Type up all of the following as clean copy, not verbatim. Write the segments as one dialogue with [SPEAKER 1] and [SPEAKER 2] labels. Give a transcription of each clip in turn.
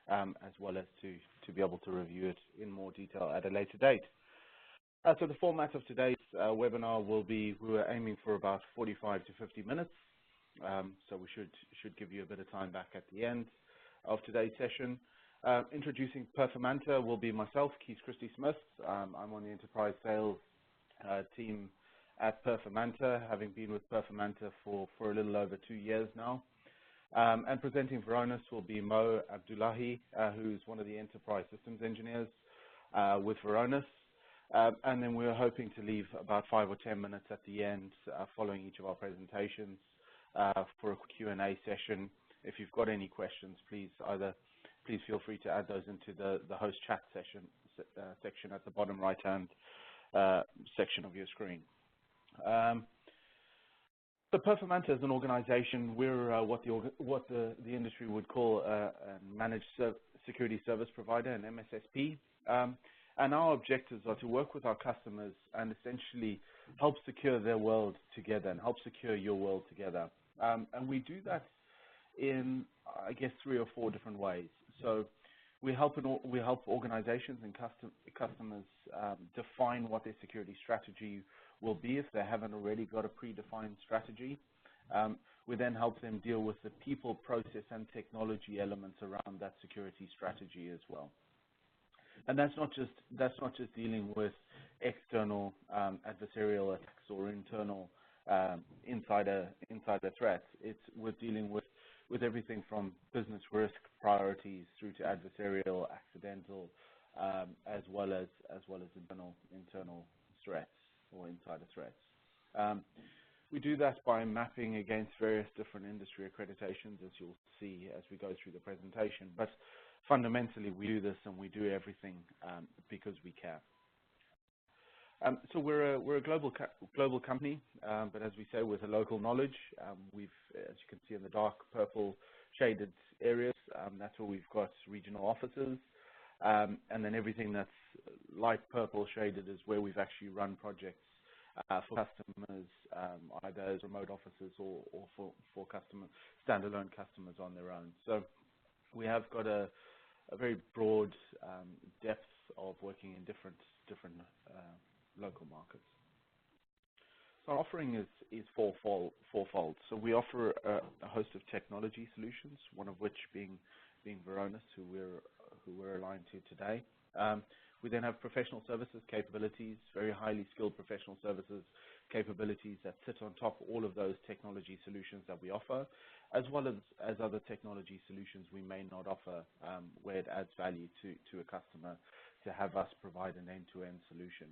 [SPEAKER 1] as well as to be able to review it in more detail at a later date. So the format of today's webinar will be, we're aiming for about 45 to 50 minutes. So we should give you a bit of time back at the end of today's session. Introducing Performanta will be myself, Keith Christie-Smith. I'm on the enterprise sales team at Performanta, having been with Performanta for a little over 2 years now. And presenting Varonis will be Mo Abdullahi, who's one of the enterprise systems engineers with Varonis. And then we're hoping to leave about 5 or 10 minutes at the end following each of our presentations for a Q&A session. If you've got any questions, please feel free to add those into the host chat section at the bottom right-hand section of your screen. So Performanta as an organization, we're what the industry would call a managed security service provider, an MSSP. And our objectives are to work with our customers and essentially help secure their world together and help secure your world together. And we do that in, I guess, 3 or 4 different ways. So we help organizations and customers define what their security strategy will be if they haven't already got a predefined strategy. We then help them deal with the people, process, and technology elements around that security strategy as well. And that's not just dealing with external adversarial attacks or internal insider threats. We're dealing with everything from business risk priorities through to adversarial, accidental, as well as internal threats or insider threats. We do that by mapping against various different industry accreditations, as you'll see as we go through the presentation. But fundamentally, we do this and we do everything because we care. So we're a global company, but as we say, with a local knowledge. We've, as you can see in the dark purple shaded areas, that's where we've got regional offices. And then everything that's light purple shaded is where we've actually run projects for customers, either as remote offices or for standalone customers on their own. So we have got a very broad depth of working in different local markets. So our offering is fourfold. So we offer a host of technology solutions, one of which being Varonis, who we're aligned to today. We then have professional services capabilities, very highly skilled professional services capabilities that sit on top of all of those technology solutions that we offer, as well as other technology solutions we may not offer, where it adds value to a customer to have us provide an end-to-end solution.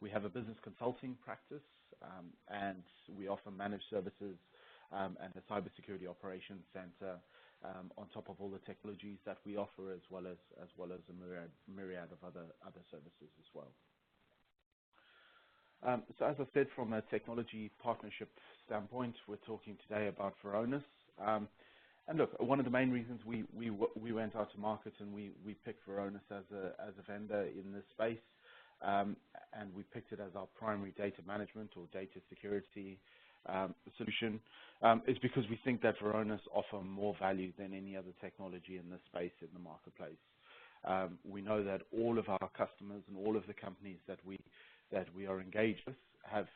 [SPEAKER 1] We have a business consulting practice, and we offer managed services and a cybersecurity operations center on top of all the technologies that we offer, as well as a myriad of other services as well. So as I said, from a technology partnership standpoint, we're talking today about Varonis. And look, one of the main reasons we went out to market and we picked Varonis as a vendor in this space, and we picked it as our primary data management or data security solution, is because we think that Varonis offer more value than any other technology in this space in the marketplace. We know that all of our customers and all of the companies that we are engaged with have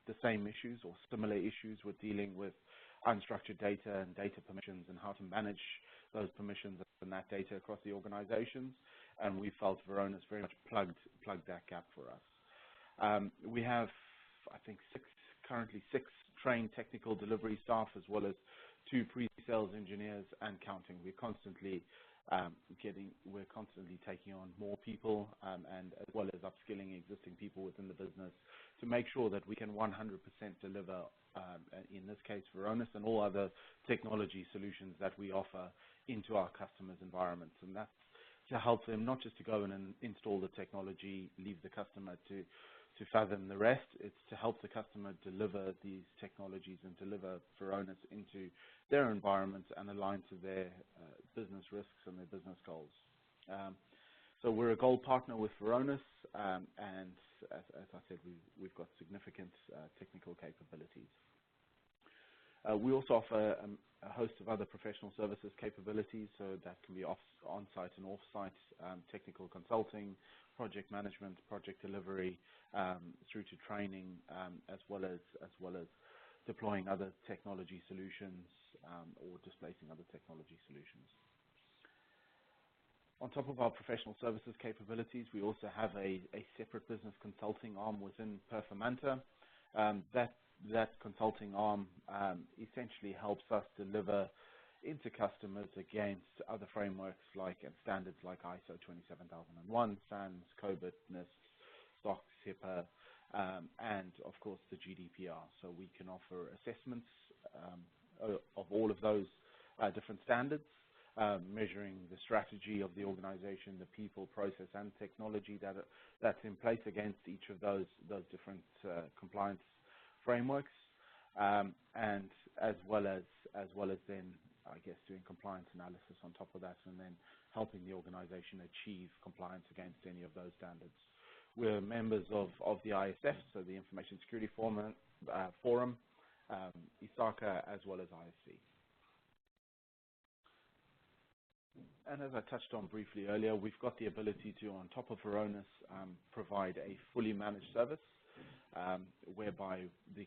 [SPEAKER 1] the same issues or similar issues with dealing with unstructured data and data permissions and how to manage those permissions and that data across the organizations. And we felt Varonis very much plugged that gap for us. We have, I think, currently six trained technical delivery staff, as well as 2 pre-sales engineers and counting. We're constantly taking on more people, and as well as upskilling existing people within the business to make sure that we can 100% deliver, in this case, Varonis and all other technology solutions that we offer into our customers' environments. And that's to help them not just to go in and install the technology, leave the customer to fathom the rest. It's to help the customer deliver these technologies and deliver Varonis into their environment and align to their business risks and their business goals. So we're a gold partner with Varonis, and as I said, we've got significant technical capabilities. We also offer a host of other professional services capabilities, so that can be on-site and off-site, technical consulting, project management, project delivery, through to training, as well as deploying other technology solutions or displacing other technology solutions. On top of our professional services capabilities, we also have a separate business consulting arm within Performanta. That consulting arm essentially helps us deliver into customers against other frameworks and standards like ISO 27001, SANS, COBIT, NIST, SOX, HIPAA, and of course the GDPR. So we can offer assessments of all of those different standards, measuring the strategy of the organization, the people, process, and technology that's in place against each of those different compliance frameworks, and as well as then, I guess, doing compliance analysis on top of that, and then helping the organization achieve compliance against any of those standards. We're members of the ISF, so the Information Security Forum, ISACA, as well as ISC. And as I touched on briefly earlier, we've got the ability to, on top of Varonis, provide a fully managed service, whereby the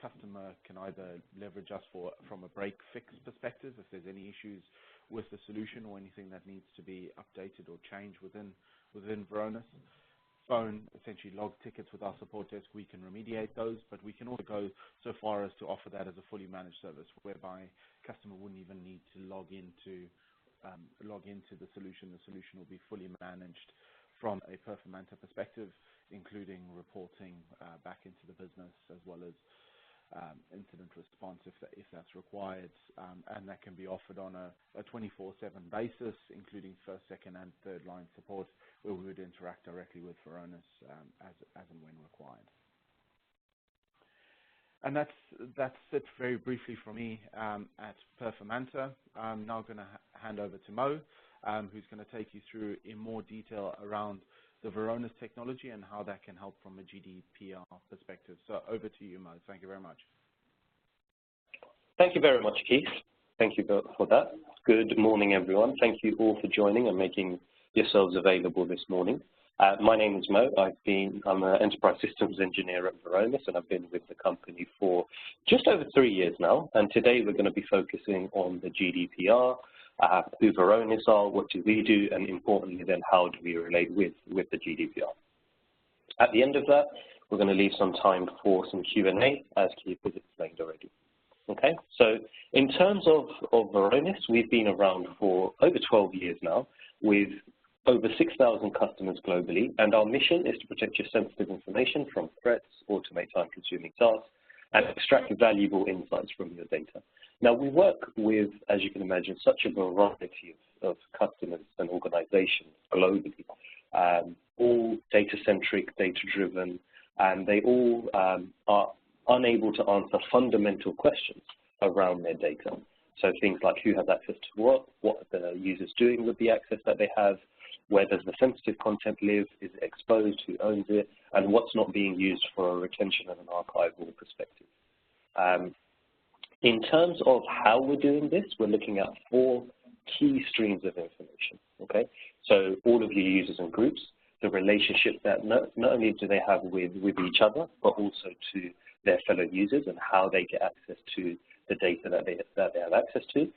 [SPEAKER 1] customer can either leverage us from a break-fix perspective, if there's any issues with the solution or anything that needs to be updated or changed within Varonis. Phone, essentially log tickets with our support desk, we can remediate those, but we can also go so far as to offer that as a fully managed service, whereby customer wouldn't even need to log into the solution. The solution will be fully managed from a Performanta perspective, including reporting back into the business, as well as incident response if that's required, and that can be offered on a 24/7 basis, including first, second, and third line support, where we would interact directly with Varonis as and when required. And that's it very briefly for me at Performanta. I'm now going to hand over to Mo, who's going to take you through in more detail around the Varonis technology and how that can help from a GDPR perspective. So over to you, Mo. Thank you very much.
[SPEAKER 2] Thank you very much, Keith. Thank you for that. Good morning, everyone. Thank you all for joining and making yourselves available this morning. My name is Mo. I'm an enterprise systems engineer at Varonis, and I've been with the company for just over 3 years now. And today we're going to be focusing on the GDPR, who Varonis are, what do we do, and importantly then, how do we relate with the GDPR. At the end of that, we're going to leave some time for some Q&A, as Keith has explained already. Okay, so in terms of Varonis, we've been around for over 12 years now, with over 6,000 customers globally, and our mission is to protect your sensitive information from threats, automate time-consuming tasks, and extract valuable insights from your data. Now, we work with, as you can imagine, such a variety of customers and organizations globally, all data-centric, data-driven, and they all are unable to answer fundamental questions around their data. So things like who has access to what are the users doing with the access that they have, where does the sensitive content live, is it exposed, who owns it, and what's not being used for a retention and an archival perspective. In terms of how we're doing this, we're looking at 4 key streams of information, okay? So all of your users and groups, the relationship that not only do they have with each other, but also to their fellow users and how they get access to the data that they have access to,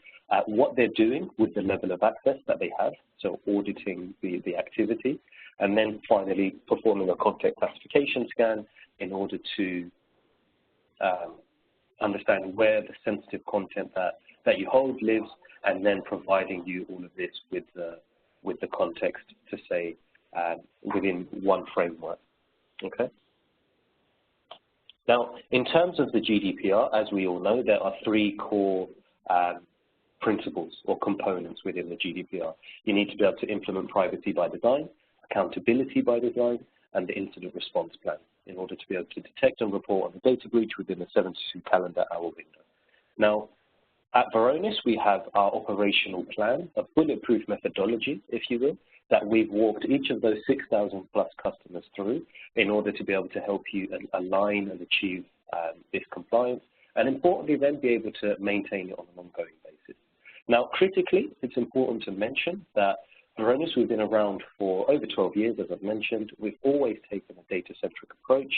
[SPEAKER 2] what they're doing with the level of access that they have, so auditing the activity, and then finally performing a content classification scan in order to understand where the sensitive content that you hold lives, and then providing you all of this with the context to say within one framework. Okay. Now, in terms of the GDPR, as we all know, there are 3 core principles or components within the GDPR. You need to be able to implement privacy by design, accountability by design, and the incident response plan in order to be able to detect and report on a data breach within a 72 calendar hour window. Now, at Varonis, we have our operational plan, a bulletproof methodology, if you will, that we've walked each of those 6,000 plus customers through in order to be able to help you align and achieve this compliance and importantly then be able to maintain it on an ongoing basis. Now, critically, it's important to mention that Varonis, we've been around for over 12 years, as I've mentioned. We've always taken a data-centric approach,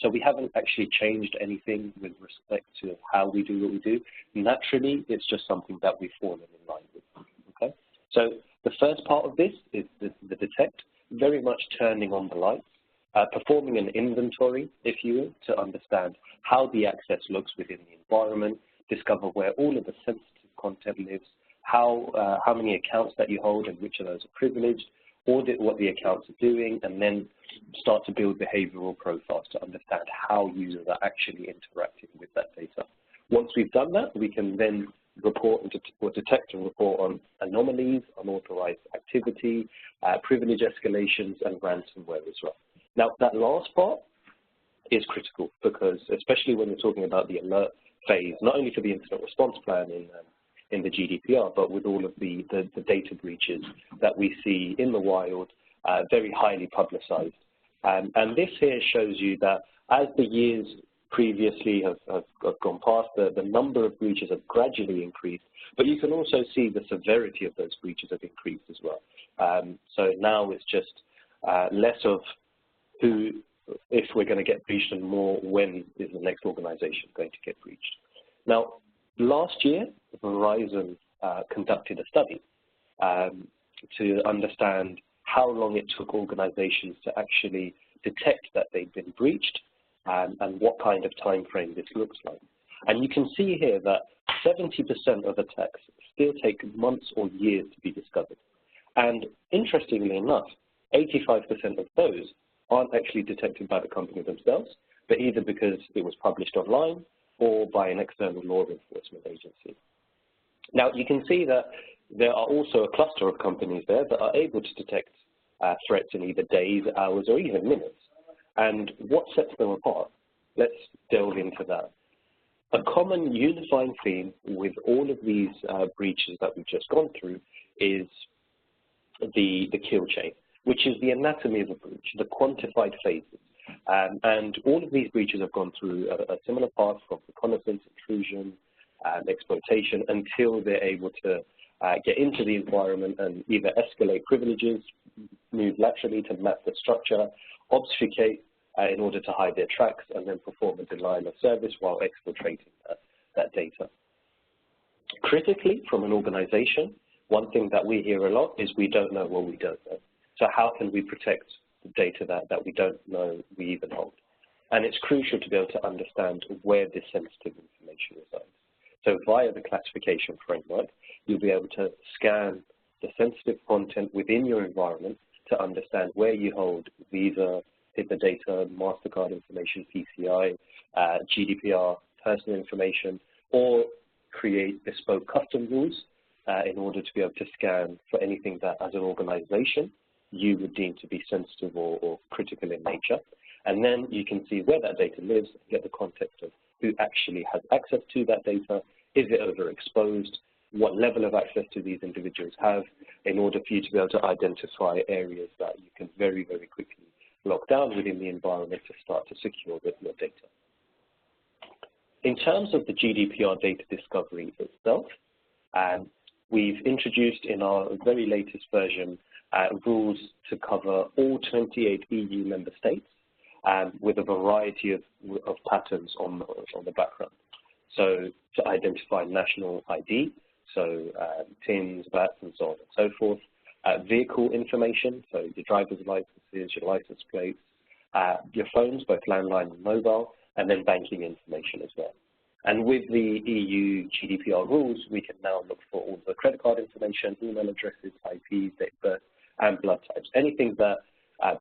[SPEAKER 2] so we haven't actually changed anything with respect to how we do what we do. Naturally, it's just something that we've fallen in line with, okay? So the first part of this is the detect, very much turning on the lights, performing an inventory, if you will, to understand how the access looks within the environment, discover where all of the sensitive content lives, how many accounts that you hold and which of those are privileged, audit what the accounts are doing, and then start to build behavioral profiles to understand how users are actually interacting with that data. Once we've done that, we can then report or detect and report on anomalies, unauthorized activity, privilege escalations, and ransomware as well. Now, that last part is critical because, especially when we're talking about the alert phase, not only for the incident response plan in the GDPR, but with all of the data breaches that we see in the wild, very highly publicized. And this here shows you that as the years previously have gone past, the number of breaches have gradually increased, but you can also see the severity of those breaches have increased as well. So now it's just less of who, if we're going to get breached, and more when is the next organization going to get breached. Now, last year, Verizon conducted a study to understand how long it took organizations to actually detect that they'd been breached and what kind of time frame this looks like. And you can see here that 70% of attacks still take months or years to be discovered. And interestingly enough, 85% of those aren't actually detected by the company themselves, but either because it was published online or by an external law enforcement agency. Now, you can see that there are also a cluster of companies there that are able to detect threats in either days, hours, or even minutes. And what sets them apart? Let's delve into that. A common unifying theme with all of these breaches that we've just gone through is the kill chain, which is the anatomy of a breach, the quantified phases. And all of these breaches have gone through a similar path from reconnaissance, intrusion, exploitation, until they're able to get into the environment and either escalate privileges, move laterally to map the structure, obfuscate in order to hide their tracks, and then perform a denial of service while exfiltrating that data. Critically, from an organization, one thing that we hear a lot is we don't know what we don't know. So how can we protect the data that we don't know we even hold? And it's crucial to be able to understand where this sensitive information resides. So via the classification framework, you'll be able to scan the sensitive content within your environment to understand where you hold Visa, HIPAA data, MasterCard information, PCI, GDPR, personal information, or create bespoke custom rules in order to be able to scan for anything that, as an organization, you would deem to be sensitive or critical in nature. And then you can see where that data lives, get the context of who actually has access to that data, is it overexposed, what level of access do these individuals have, in order for you to be able to identify areas that you can very, very quickly lock down within the environment to start to secure your data. In terms of the GDPR data discovery itself, we've introduced in our very latest version rules to cover all 28 EU member states with a variety of patterns on the background. So to identify national ID, so TINs, VATs, and so on and so forth. Vehicle information, so your driver's licenses, your license plates, your phones, both landline and mobile, and then banking information as well. And with the EU GDPR rules, we can now look for all the credit card information, email addresses, IPs, date of birth, and blood types. Anything that,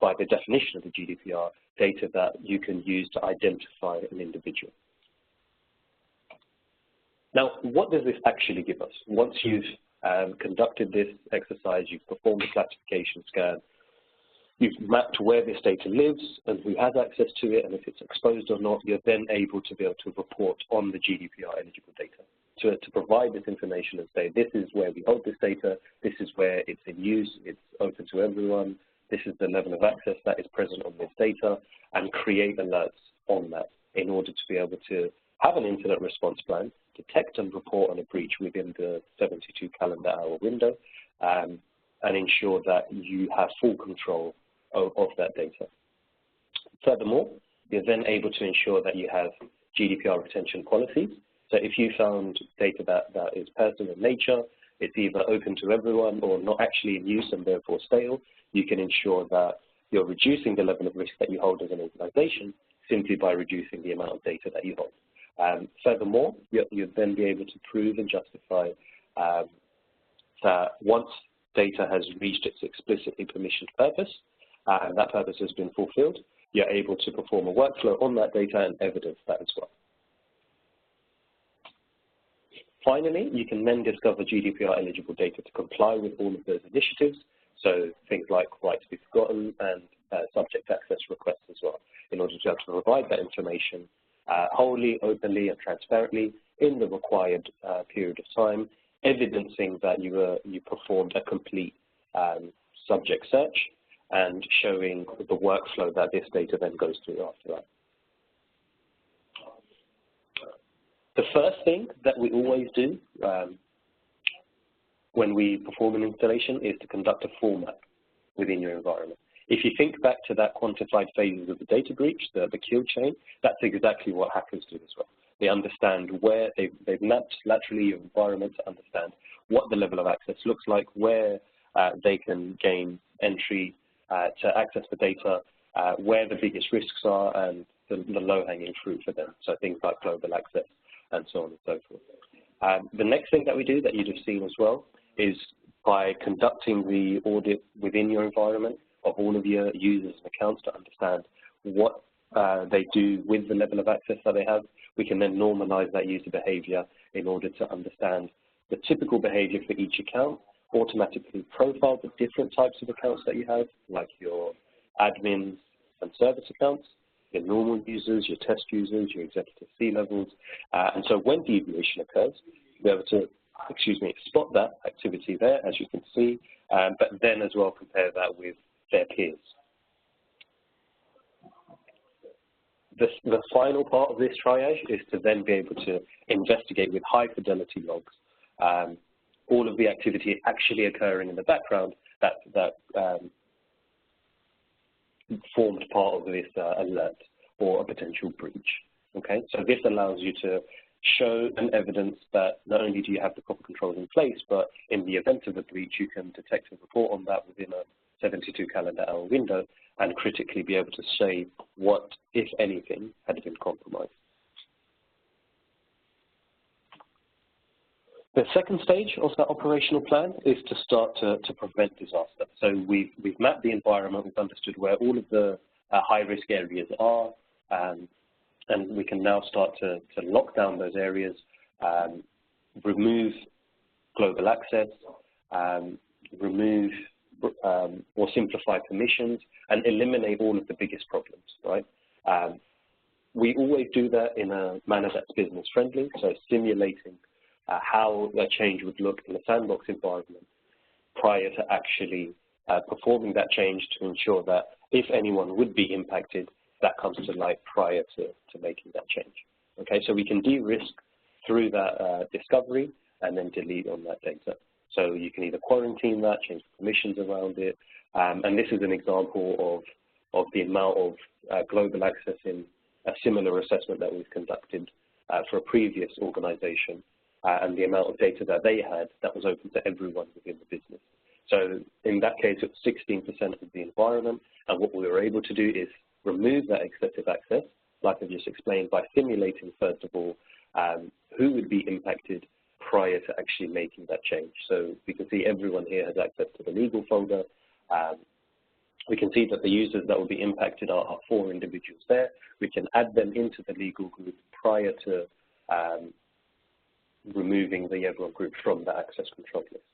[SPEAKER 2] by the definition of the GDPR, data that you can use to identify an individual. Now, what does this actually give us? Once you've conducted this exercise, you've performed the classification scan, you've mapped where this data lives and who has access to it, and if it's exposed or not, you're then able to be able to report on the GDPR eligible data. To provide this information and say, this is where we hold this data, this is where it's in use, it's open to everyone, this is the level of access that is present on this data, and create alerts on that in order to be able to have an incident response plan, detect and report on a breach within the 72 calendar hour window, and ensure that you have full control of that data. Furthermore, you're then able to ensure that you have GDPR retention policies. So if you found data that is personal in nature, it's either open to everyone or not actually in use and therefore stale, you can ensure that you're reducing the level of risk that you hold as an organization simply by reducing the amount of data that you hold. Furthermore, you'd then be able to prove and justify that once data has reached its explicitly permissioned purpose, and that purpose has been fulfilled, you're able to perform a workflow on that data and evidence that as well. Finally, you can then discover GDPR eligible data to comply with all of those initiatives, so things like right to be forgotten and subject access requests as well, in order to be able to provide that information wholly, openly and transparently in the required period of time, evidencing that you performed a complete subject search and showing the workflow that this data then goes through after that. The first thing that we always do when we perform an installation is to conduct a format within your environment. If you think back to that quantified phases of the data breach, the kill chain, that's exactly what hackers do as well. They understand where they've mapped laterally your environment to understand what the level of access looks like, where they can gain entry to access the data, where the biggest risks are, and the low-hanging fruit for them. So things like global access and so on and so forth. The next thing that we do that you'd have seen as well is by conducting the audit within your environment of all of your users and accounts to understand what they do with the level of access that they have. We can then normalize that user behavior in order to understand the typical behavior for each account, automatically profile the different types of accounts that you have, like your admins and service accounts, your normal users, your test users, your executive C-levels. And so when deviation occurs, you'll be able to, spot that activity there, as you can see, but then as well compare that with their peers. The final part of this triage is to then be able to investigate with high fidelity logs all of the activity actually occurring in the background that formed part of this alert or a potential breach. Okay, so this allows you to show and evidence that not only do you have the proper controls in place, but in the event of a breach, you can detect and report on that within a 72 calendar hour window and critically be able to say what, if anything, had been compromised. The second stage of that operational plan is to start to prevent disaster. So we've mapped the environment, we've understood where all of the high-risk areas are, and we can now start to lock down those areas, remove global access, remove or simplify permissions, and eliminate all of the biggest problems, right? We always do that in a manner that's business-friendly, so simulating how a change would look in a sandbox environment prior to actually performing that change to ensure that if anyone would be impacted, that comes to light prior to making that change. Okay, so we can de-risk through that discovery and then delete on that data. So you can either quarantine that, change the permissions around it, and this is an example of the amount of global access in a similar assessment that we've conducted for a previous organization, and the amount of data that they had that was open to everyone within the business. So in that case, it's 16% of the environment, and what we were able to do is remove that excessive access, like I just explained, by simulating, first of all, who would be impacted prior to actually making that change. So we can see everyone here has access to the legal folder. We can see that the users that will be impacted are 4 individuals there. We can add them into the legal group prior to removing the everyone group from the access control list.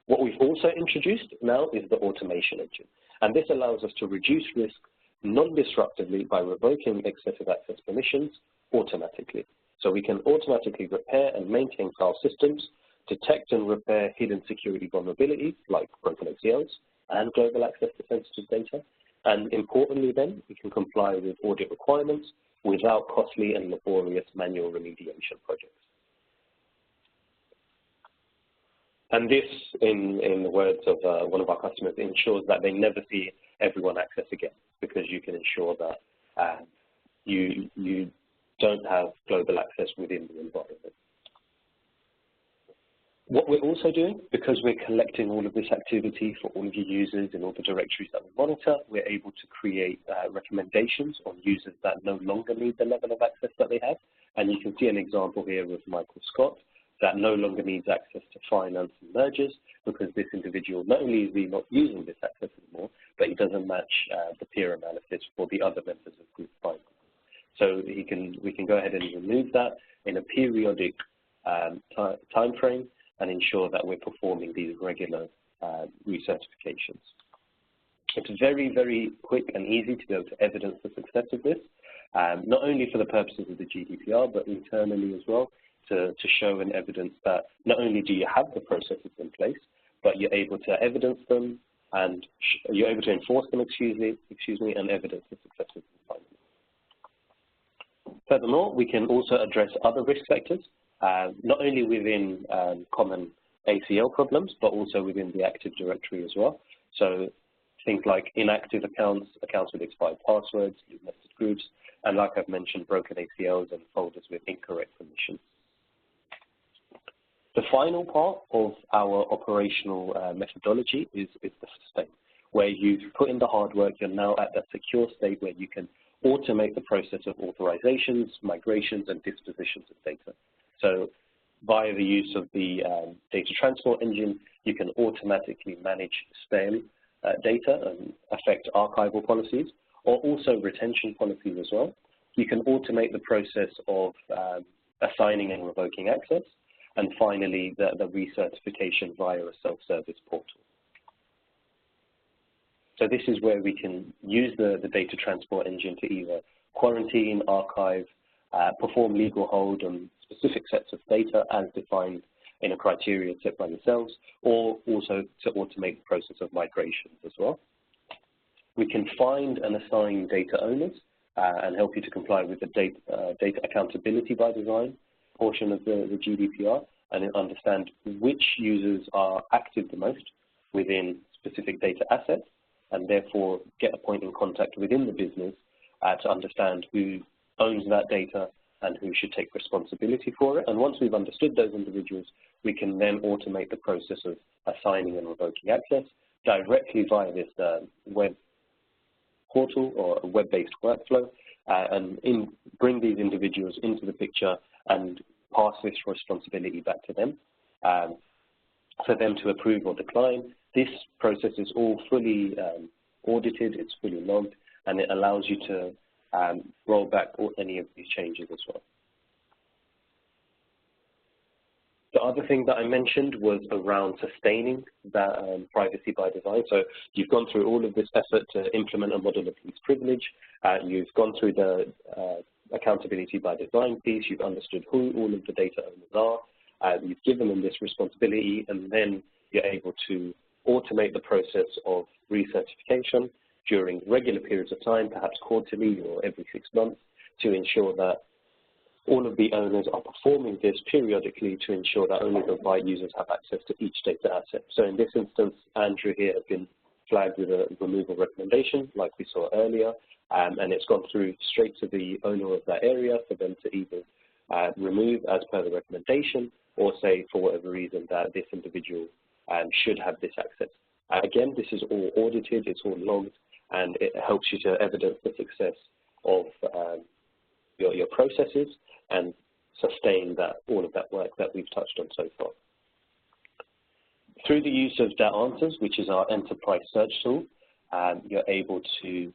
[SPEAKER 2] What we've also introduced now is the automation engine, and this allows us to reduce risk non-disruptively by revoking excessive access permissions automatically. So we can automatically repair and maintain file systems, detect and repair hidden security vulnerabilities like broken ACLs and global access to sensitive data, and importantly then, we can comply with audit requirements, without costly and laborious manual remediation projects. And this, in the words of one of our customers, ensures that they never see everyone access again, because you can ensure that you don't have global access within the environment. What we're also doing, because we're collecting all of this activity for all of your users in all the directories that we monitor, we're able to create recommendations on users that no longer need the level of access that they have. And you can see an example here of Michael Scott, that no longer needs access to finance and mergers, because this individual, not only is he not using this access anymore, but he doesn't match the peer analysis for the other members of group finance. So we can go ahead and remove that in a periodic time frame and ensure that we're performing these regular recertifications. It's very, very quick and easy to be able to evidence the success of this, not only for the purposes of the GDPR, but internally as well, to show and evidence that not only do you have the processes in place, but you're able to evidence them and you're able to enforce them, excuse me, and evidence the successes. Furthermore, we can also address other risk factors, not only within common ACL problems, but also within the Active Directory as well. So things like inactive accounts, accounts with expired passwords, nested groups, and like I've mentioned, broken ACLs and folders with incorrect permissions. The final part of our operational methodology is the sustain, where you've put in the hard work, you're now at that secure state where you can automate the process of authorizations, migrations, and dispositions of data. So via the use of the data transport engine, you can automatically manage stale data and affect archival policies, or also retention policies as well. You can automate the process of assigning and revoking access, and finally, the recertification via a self-service portal. So this is where we can use the data transport engine to either quarantine, archive, perform legal hold on specific sets of data as defined in a criteria set by yourselves, or also to automate the process of migrations as well. We can find and assign data owners and help you to comply with the data accountability by design portion of the GDPR, and understand which users are active the most within specific data assets, and therefore get a point in contact within the business to understand who owns that data and who should take responsibility for it. And once we've understood those individuals, we can then automate the process of assigning and revoking access directly via this web portal or a web-based workflow, and bring these individuals into the picture and pass this responsibility back to them for them to approve or decline. This process is all fully audited, it's fully logged, and it allows you to roll back any of these changes as well. The other thing that I mentioned was around sustaining that privacy by design. So you've gone through all of this effort to implement a model of least privilege. You've gone through the accountability by design piece. You've understood who all of the data owners are. You've given them this responsibility, and then you're able to automate the process of recertification during regular periods of time, perhaps quarterly or every 6 months, to ensure that all of the owners are performing this periodically to ensure that only the right users have access to each data asset. So in this instance, Andrew here has been flagged with a removal recommendation, like we saw earlier, and it's gone through straight to the owner of that area for them to either remove as per the recommendation, or say for whatever reason that this individual should have this access. Again, this is all audited, it's all logged, and it helps you to evidence the success of your processes and sustain all of that work that we've touched on so far. Through the use of ther Answers, which is our enterprise search tool, you're able to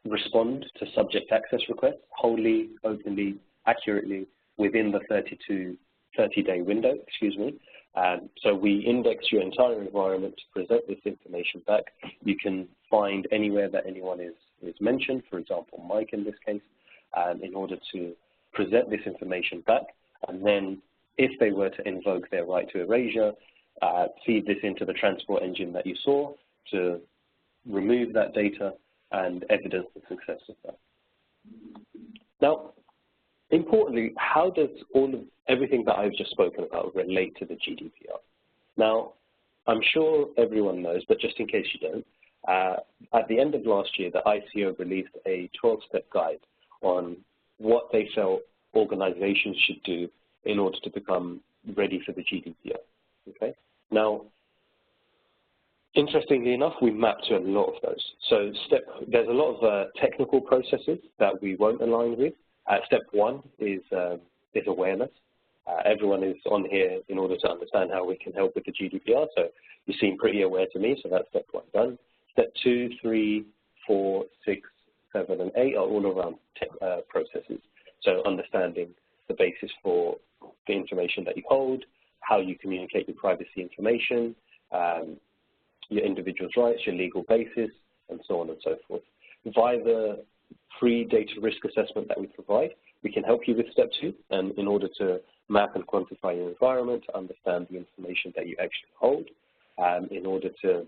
[SPEAKER 2] respond to subject access requests wholly, openly, accurately within the 30-day window, So we index your entire environment to present this information back. You can find anywhere that anyone is mentioned, for example, Mike in this case, in order to present this information back. And then if they were to invoke their right to erasure, feed this into the transport engine that you saw to remove that data and evidence the success of that. Now, importantly, how does everything that I've just spoken about relate to the GDPR? Now, I'm sure everyone knows, but just in case you don't, at the end of last year, the ICO released a 12-step guide on what they felt organizations should do in order to become ready for the GDPR. Okay. Now, interestingly enough, we mapped to a lot of those. So there's a lot of technical processes that we won't align with. Step one is awareness. Everyone is on here in order to understand how we can help with the GDPR. So you seem pretty aware to me. So that's step one done. Step 2, 3, 4, 6, 7, and 8 are all around processes. So understanding the basis for the information that you hold, how you communicate your privacy information, your individual's rights, your legal basis, and so on and so forth. Via the free data risk assessment that we provide, we can help you with step 2, and in order to map and quantify your environment, to understand the information that you actually hold, in order to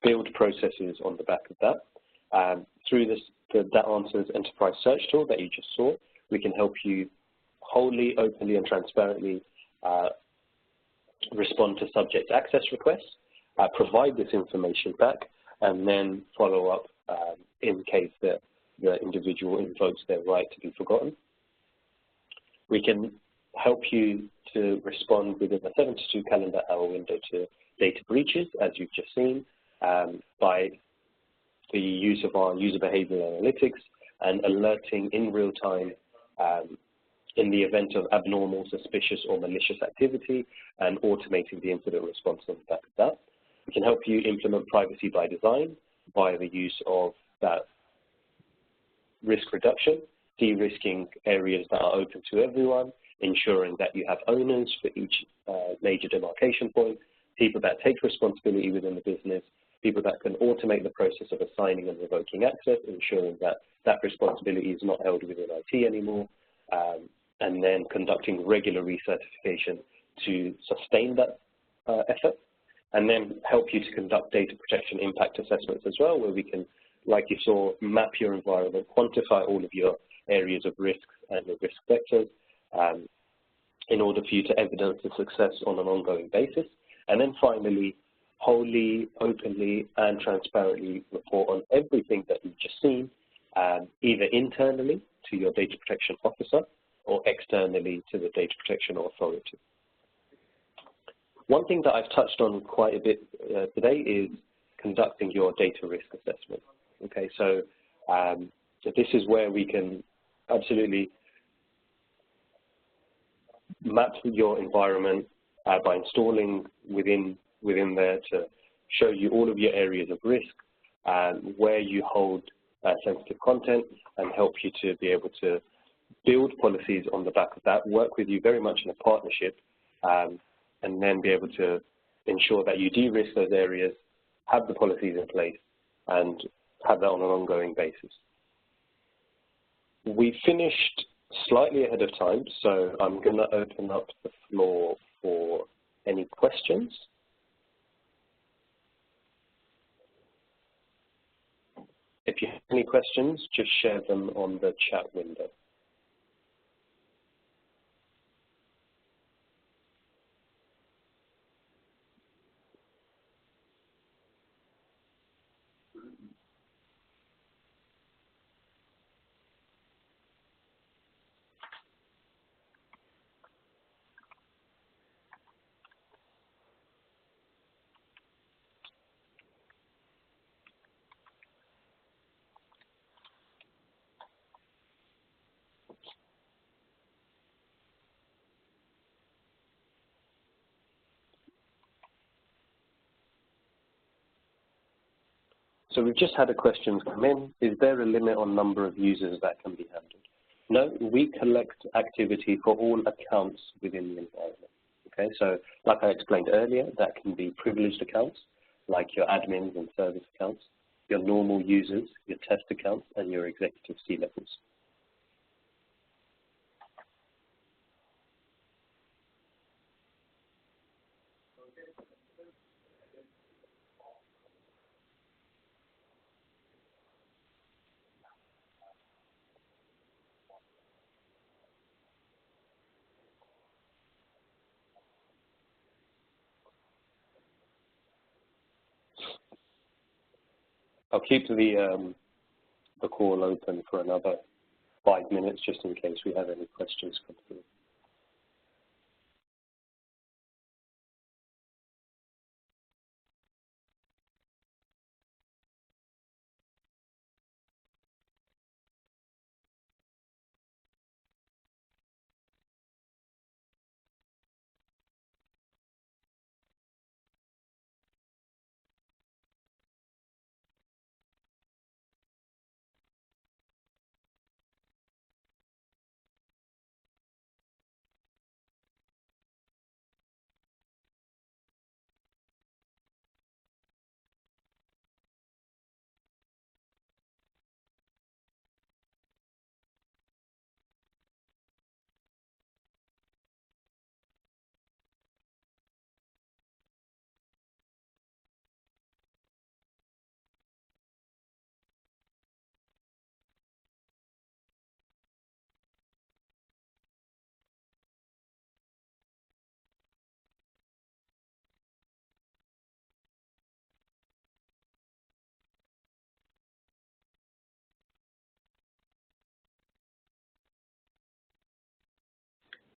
[SPEAKER 2] build processes on the back of that. Through that Answers enterprise search tool that you just saw, we can help you wholly, openly, and transparently respond to subject access requests, provide this information back, and then follow up in case that the individual invokes their right to be forgotten. We can help you to respond within a 72 calendar hour window to data breaches, as you've just seen, by the use of our user behavior analytics and alerting in real time in the event of abnormal, suspicious, or malicious activity, and automating the incident response on the back of that. We can help you implement privacy by design via the use of that risk reduction, de-risking areas that are open to everyone, ensuring that you have owners for each major demarcation point, people that take responsibility within the business, people that can automate the process of assigning and revoking access, ensuring that that responsibility is not held within IT anymore, and then conducting regular recertification to sustain that effort, and then help you to conduct data protection impact assessments as well, where we can, like you saw, map your environment, quantify all of your areas of risks and the risk vectors in order for you to evidence the success on an ongoing basis. And then finally, wholly, openly, and transparently report on everything that you've just seen, either internally to your data protection officer or externally to the data protection authority. One thing that I've touched on quite a bit today is conducting your data risk assessment. Okay, so this is where we can absolutely map your environment by installing within there to show you all of your areas of risk, where you hold sensitive content, and help you to be able to build policies on the back of that, work with you very much in a partnership, and then be able to ensure that you de-risk those areas, have the policies in place, and have that on an ongoing basis. We finished slightly ahead of time, so I'm going to open up the floor for any questions. If you have any questions, just share them on the chat window. So we've just had a question come in. Is there a limit on number of users that can be handled? No, we collect activity for all accounts within the environment. Okay, so like I explained earlier, that can be privileged accounts, like your admins and service accounts, your normal users, your test accounts, and your executive C-levels. I'll keep the call open for another 5 minutes just in case we have any questions come through.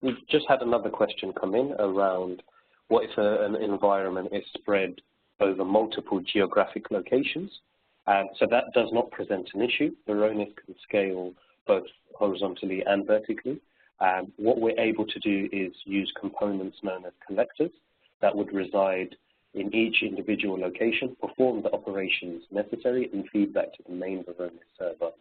[SPEAKER 2] We've just had another question come in around what if an environment is spread over multiple geographic locations. So that does not present an issue. Varonis can scale both horizontally and vertically. What we're able to do is use components known as collectors that would reside in each individual location, perform the operations necessary, and feed back to the main Varonis server,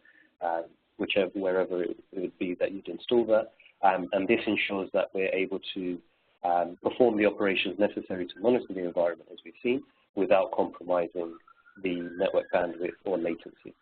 [SPEAKER 2] wherever it would be that you'd install that. And this ensures that we're able to perform the operations necessary to monitor the environment, as we've seen, without compromising the network bandwidth or latency.